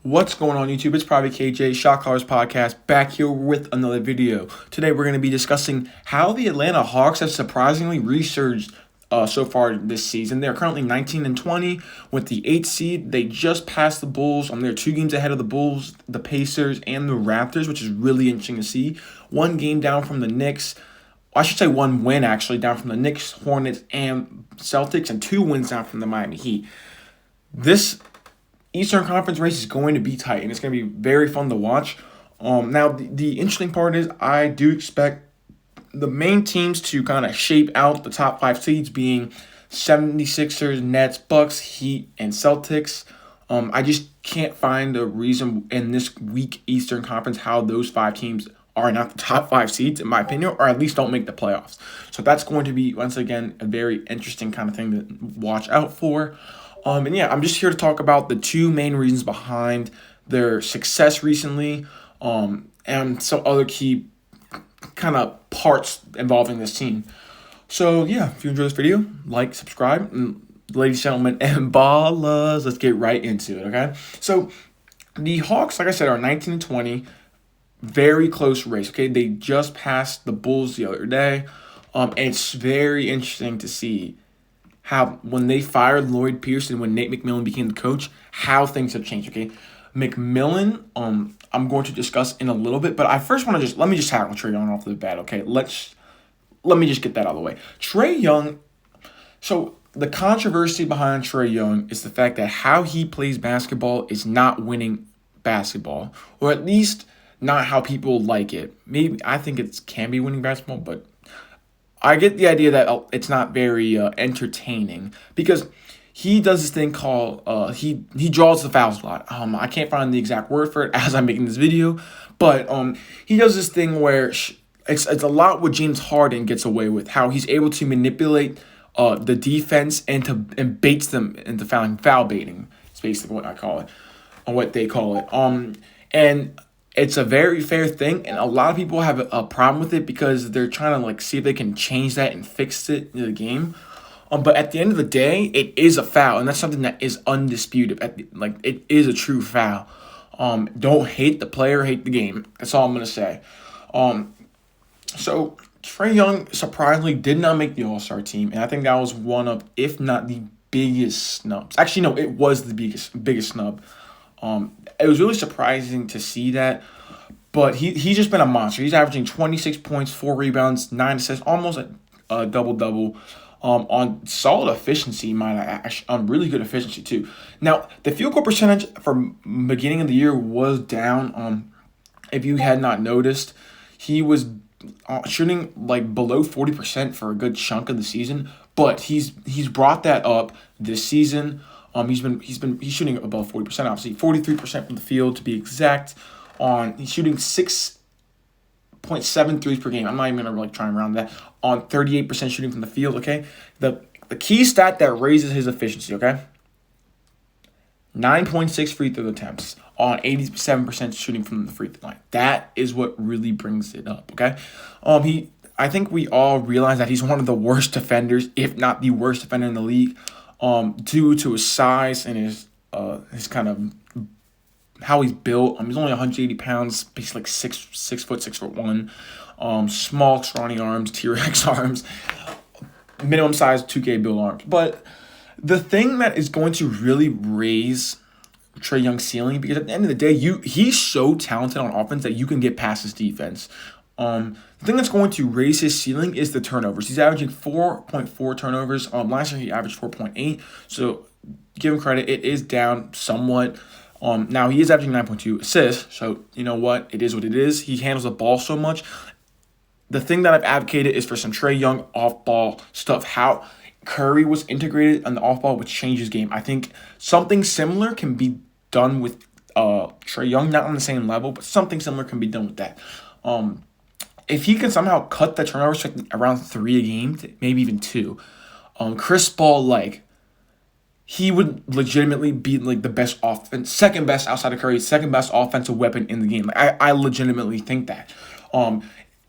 What's going on YouTube? It's probably KJ, Shot Callers Podcast, back here with another video. Today we're going to be discussing how the Atlanta Hawks have surprisingly resurged so far this season. They're currently 19-20 with the 8th seed. They just passed the Bulls. They're 2 games ahead of the Bulls, the Pacers, and the Raptors, which is really interesting to see. 1 game down from the Knicks. I should say 1 win, actually, down from the Knicks, Hornets, and Celtics, and 2 wins down from the Miami Heat. This Eastern Conference race is going to be tight, and it's going to be very fun to watch. Now, the interesting part is I do expect the main teams to kind of shape out the top 5 seeds being 76ers, Nets, Bucks, Heat, and Celtics. I just can't find a reason in this weak Eastern Conference how those 5 teams are not the top 5 seeds, in my opinion, or at least don't make the playoffs. So that's going to be, once again, a very interesting kind of thing to watch out for. And yeah, I'm just here to talk about the 2 main reasons behind their success recently, and some other key kind of parts involving this team. So yeah, if you enjoy this video, like, subscribe, and ladies, gentlemen, and ballers, let's get right into it, okay? So the Hawks, like I said, are 19-20, very close race, okay? They just passed the Bulls the other day, and it's very interesting to see how when they fired Lloyd Pierce and when Nate McMillan became the coach, how things have changed, okay? McMillan, I'm going to discuss in a little bit, but I first want to let me just tackle Trey Young off the bat, okay? Let me just get that out of the way. Trey Young, so the controversy behind Trey Young is the fact that how he plays basketball is not winning basketball, or at least not how people like it. Maybe I think it can be winning basketball, but I get the idea that it's not very entertaining because he does this thing called he draws the fouls a lot. I can't find the exact word for it as I'm making this video, but he does this thing where it's a lot what James Harden gets away with, how he's able to manipulate the defense and baits them into fouling. Foul baiting is basically what I call it, or what they call it. And it's a very fair thing, and a lot of people have a problem with it because they're trying to see if they can change that and fix it in the game. But at the end of the day, it is a foul, and that's something that is undisputed. It is a true foul. Don't hate the player, hate the game. That's all I'm gonna say. So Trey Young surprisingly did not make the All-Star team, and I think that was one of, if not the biggest snubs. Actually, no, it was the biggest snub. It was really surprising to see that, but he's just been a monster. He's averaging 26 points, 4 rebounds, 9 assists, almost a double-double, on solid efficiency, on really good efficiency too. Now, the field goal percentage from beginning of the year was down. If you had not noticed, he was shooting below 40% for a good chunk of the season, but he's brought that up this season. He's shooting above 40%, obviously 43% from the field to be exact. He's shooting 6.7 threes per game. I'm not even gonna try and round that. On 38% shooting from the field. Okay, the key stat that raises his efficiency. Okay, 9.6 free throw attempts on 87% shooting from the free throw line. That is what really brings it up. Okay, I think we all realize that he's one of the worst defenders, if not the worst defender in the league. Due to his size and his kind of how he's built. He's only 180 pounds, basically 6'1", small, scrawny arms, T-Rex arms, minimum size 2K build arms. But the thing that is going to really raise Trey Young's ceiling, because at the end of the day, he's so talented on offense that you can get past his defense. The thing that's going to raise his ceiling is the turnovers. He's averaging 4.4 turnovers. Last year he averaged 4.8. So give him credit. It is down somewhat. Now he is averaging 9.2 assists. So you know what? It is what it is. He handles the ball so much. The thing that I've advocated is for some Trey Young off-ball stuff. How Curry was integrated on the off-ball, which changes game. I think something similar can be done with Trey Young. Not on the same level, but something similar can be done with that. If he can somehow cut the turnovers to around 3 a game, maybe even 2, Chris Paul, he would legitimately be the best offense, second best outside of Curry, second best offensive weapon in the game. I legitimately think that.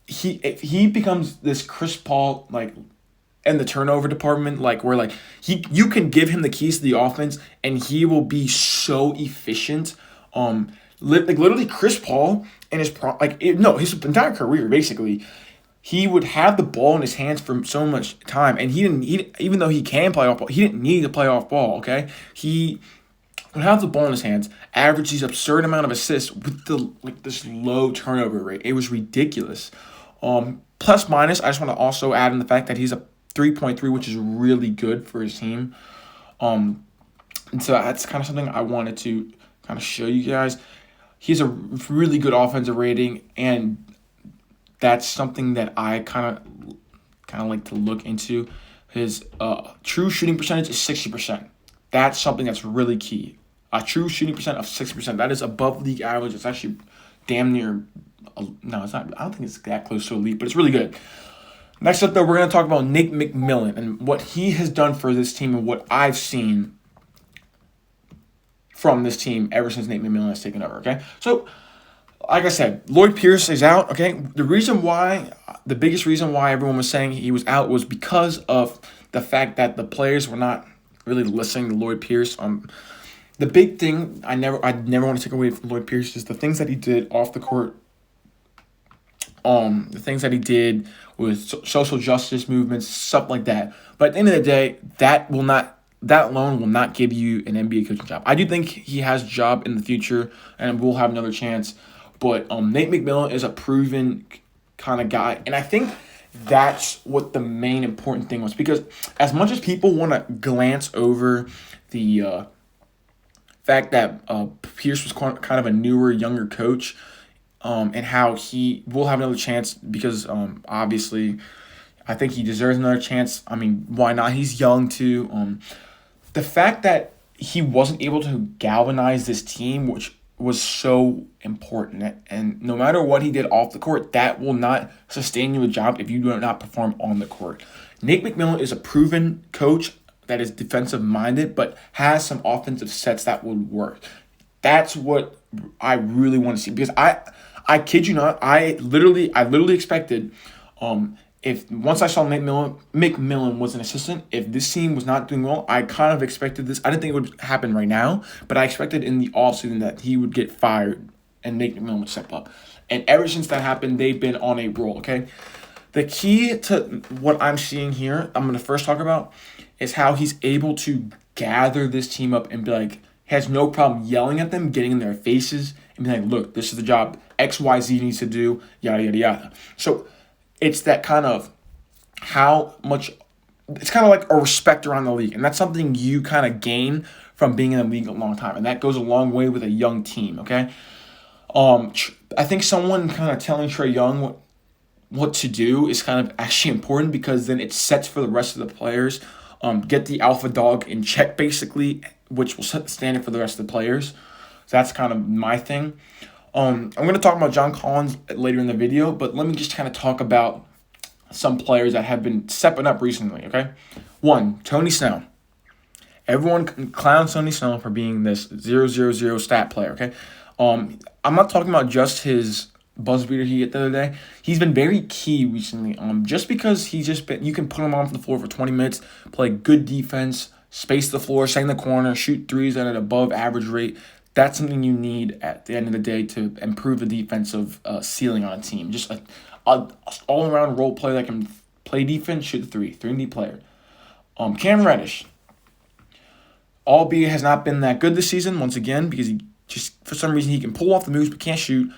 If he becomes this Chris Paul in the turnover department, where you can give him the keys to the offense and he will be so efficient Literally Chris Paul and his entire career basically, he would have the ball in his hands for so much time, and even though he can play off ball, he didn't need to play off ball. Okay, he would have the ball in his hands, average these absurd amount of assists with this low turnover rate. It was ridiculous. Plus minus, I just want to also add in the fact that he's a 3.3, which is really good for his team. And so that's kind of something I wanted to kind of show you guys. He's a really good offensive rating, and that's something that I kind of like to look into. His true shooting percentage is 60%. That's something that's really key. A true shooting percent of 60%. That is above league average. It's actually damn near. No, it's not. I don't think it's that close to elite, but it's really good. Next up, though, we're going to talk about Nate McMillan and what he has done for this team and what I've seen from this team ever since Nate McMillan has taken over. Okay, so like I said, Lloyd Pierce is out. Okay, the biggest reason why everyone was saying he was out was because of the fact that the players were not really listening to Lloyd Pierce. The big thing I never want to take away from Lloyd Pierce is the things that he did off the court. The things that he did with social justice movements, stuff like that. But at the end of the day, that alone will not give you an NBA coaching job. I do think he has a job in the future and will have another chance. But Nate McMillan is a proven kind of guy. And I think that's what the main important thing was. Because as much as people want to glance over the fact that Pierce was kind of a newer, younger coach, and how he will have another chance because obviously I think he deserves another chance. I mean, why not? He's young too. The fact that he wasn't able to galvanize this team, which was so important, and no matter what he did off the court, that will not sustain you a job if you do not perform on the court. Nate McMillan is a proven coach that is defensive minded, but has some offensive sets that would work. That's what I really want to see, because I kid you not, I literally expected, if once I saw Nate McMillan was an assistant, if this team was not doing well, I kind of expected this. I didn't think it would happen right now, but I expected in the offseason that he would get fired and Nate McMillan would step up. And ever since that happened, they've been on a roll, okay? The key to what I'm seeing here, I'm going to first talk about, is how he's able to gather this team up and be like, has no problem yelling at them, getting in their faces, and be like, look, this is the job XYZ needs to do, yada, yada, yada. So it's that kind of it's kind of like a respect around the league. And that's something you kind of gain from being in the league a long time. And that goes a long way with a young team, okay? I think someone kind of telling Trey Young what to do is kind of actually important, because then it sets for the rest of the players. Get the alpha dog in check, basically, which will set the standard for the rest of the players. So that's kind of my thing. I'm going to talk about John Collins later in the video, but let me just kind of talk about some players that have been stepping up recently, okay? One, Tony Snell. Everyone clowns Tony Snell for being this 0-0-0 stat player, okay? I'm not talking about just his buzzer beater he hit the other day. He's been very key recently. Just because you can put him on the floor for 20 minutes, play good defense, space the floor, stay in the corner, shoot threes at an above average rate. That's something you need at the end of the day to improve the defensive ceiling on a team. Just a all-around role player that can play defense, shoot the three. 3-and-D player. Cam Reddish, albeit has not been that good this season, once again, because he just, for some reason, he can pull off the moves but can't shoot.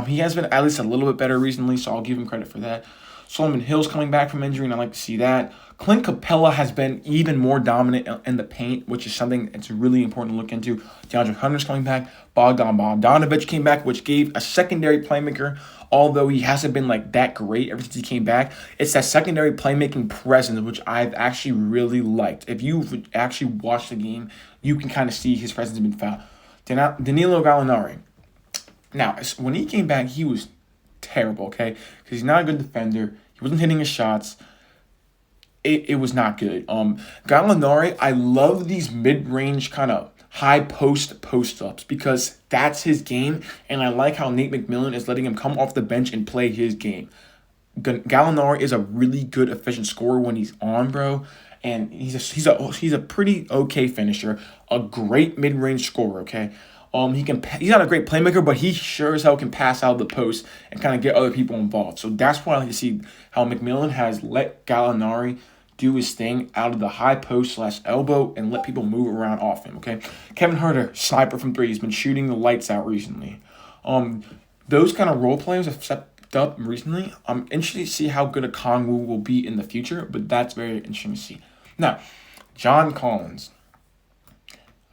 He has been at least a little bit better recently, so I'll give him credit for that. Solomon Hill's coming back from injury, and I like to see that. Clint Capella has been even more dominant in the paint, which is something that's really important to look into. DeAndre Hunter's coming back. Bogdan Bogdanovic came back, which gave a secondary playmaker, although he hasn't been like that great ever since he came back. It's that secondary playmaking presence, which I've actually really liked. If you've actually watched the game, you can kind of see his presence has been found. Danilo Gallinari. Now, when he came back, he was terrible, okay? Because he's not a good defender. He wasn't hitting his shots. It was not good. Gallinari, I love these mid-range kind of high post-ups because that's his game, and I like how Nate McMillan is letting him come off the bench and play his game. Gallinari is a really good, efficient scorer when he's on, bro, and he's a pretty okay finisher, a great mid-range scorer, okay? He's not a great playmaker, but he sure as hell can pass out of the post and kind of get other people involved. So that's why I like to see how McMillan has let Gallinari do his thing out of the high post / elbow and let people move around off him. Okay, Kevin Huerter, sniper from three, he's been shooting the lights out recently. Those kind of role players have stepped up recently. I'm interested to see how good a Kongwu will be in the future, but that's very interesting to see. Now, John Collins.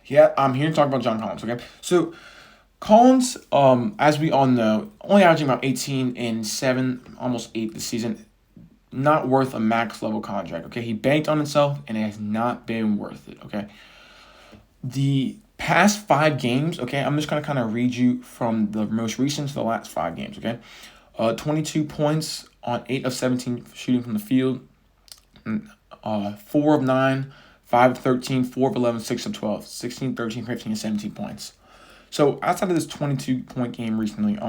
Yeah, I'm here to talk about John Collins, okay? So, Collins, as we all know, only averaging about 18 and 7, almost 8 this season. Not worth a max level contract, okay? He banked on himself, and it has not been worth it, okay? The past 5 games, okay, I'm just going to kind of read you from the most recent to the last 5 games, okay? 22 points on 8 of 17 shooting from the field, 4 of 9, 5 of 13, 4 of 11, 6 of 12, 16, 13, 15, and 17 points. So outside of this 22-point game recently,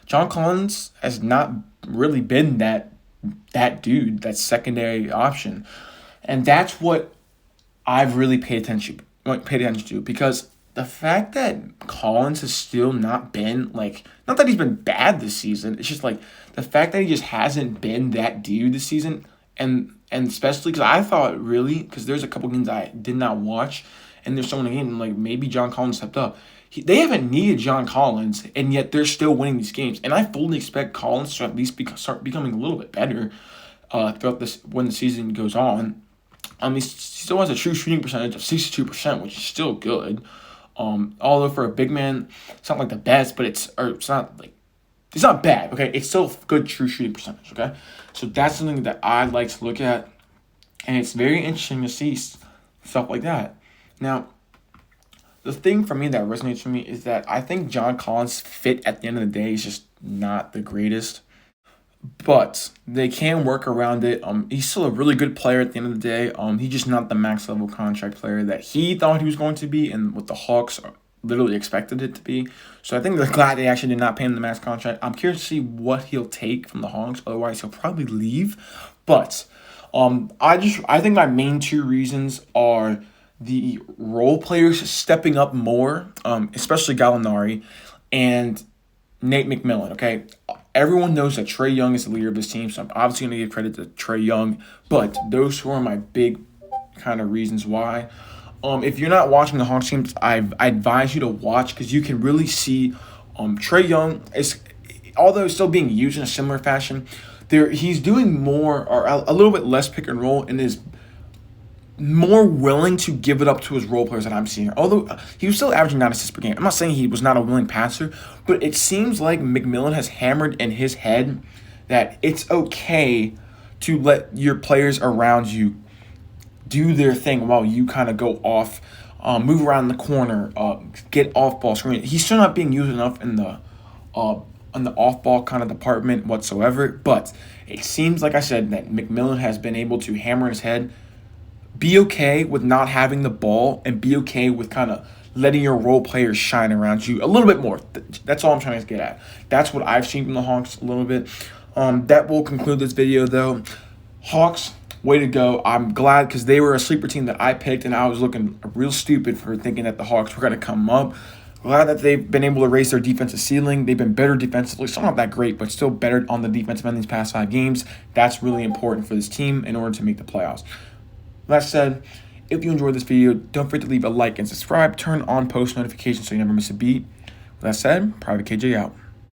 John Collins has not really been that dude, that secondary option. And that's what I've really paid attention to, because the fact that Collins has still not been, not that he's been bad this season, it's just the fact that he just hasn't been that dude this season, and especially because I thought really, because there's a couple games I did not watch, and there's someone again, maybe John Collins stepped up. They haven't needed John Collins, and yet they're still winning these games. And I fully expect Collins to at least start becoming a little bit better throughout this when the season goes on. He still has a true shooting percentage of 62%, which is still good. Although for a big man, it's not the best, but it's not bad. Okay, it's still good true shooting percentage. Okay, so that's something that I like to look at, and it's very interesting to see stuff like that. Now, the thing for me that resonates for me is that I think John Collins' fit at the end of the day is just not the greatest. But they can work around it. He's still a really good player at the end of the day. He's just not the max level contract player that he thought he was going to be, and what the Hawks literally expected it to be. So I think they're glad they actually did not pay him the max contract. I'm curious to see what he'll take from the Hawks. Otherwise, he'll probably leave. But I think my main 2 reasons are the role players stepping up more, especially Gallinari and Nate McMillan, okay? Everyone knows that Trey Young is the leader of this team, so I'm obviously going to give credit to Trey Young, but those 2 are my big kind of reasons why. If you're not watching the Hawks teams, I advise you to watch, because you can really see Trey Young, although still being used in a similar fashion, he's doing more, or a little bit less pick and roll, and is more willing to give it up to his role players that I'm seeing. Although he was still averaging 9 assists per game. I'm not saying he was not a willing passer, but it seems like McMillan has hammered in his head that it's okay to let your players around you do their thing while you kind of go off, move around the corner, get off ball screen. He's still not being used enough in the off ball kind of department whatsoever. But it seems, like I said, that McMillan has been able to hammer in his head, be okay with not having the ball, and be okay with kind of letting your role players shine around you a little bit more. That's all I'm trying to get at. That's what I've seen from the Hawks a little bit. That will conclude this video, though. Hawks, way to go. I'm glad, because they were a sleeper team that I picked, and I was looking real stupid for thinking that the Hawks were going to come up. Glad that they've been able to raise their defensive ceiling. They've been better defensively. Still not that great, but still better on the defensive end these past 5 games. That's really important for this team in order to make the playoffs. That said, if you enjoyed this video, don't forget to leave a like and subscribe. Turn on post notifications so you never miss a beat. With that said, Private KJ out.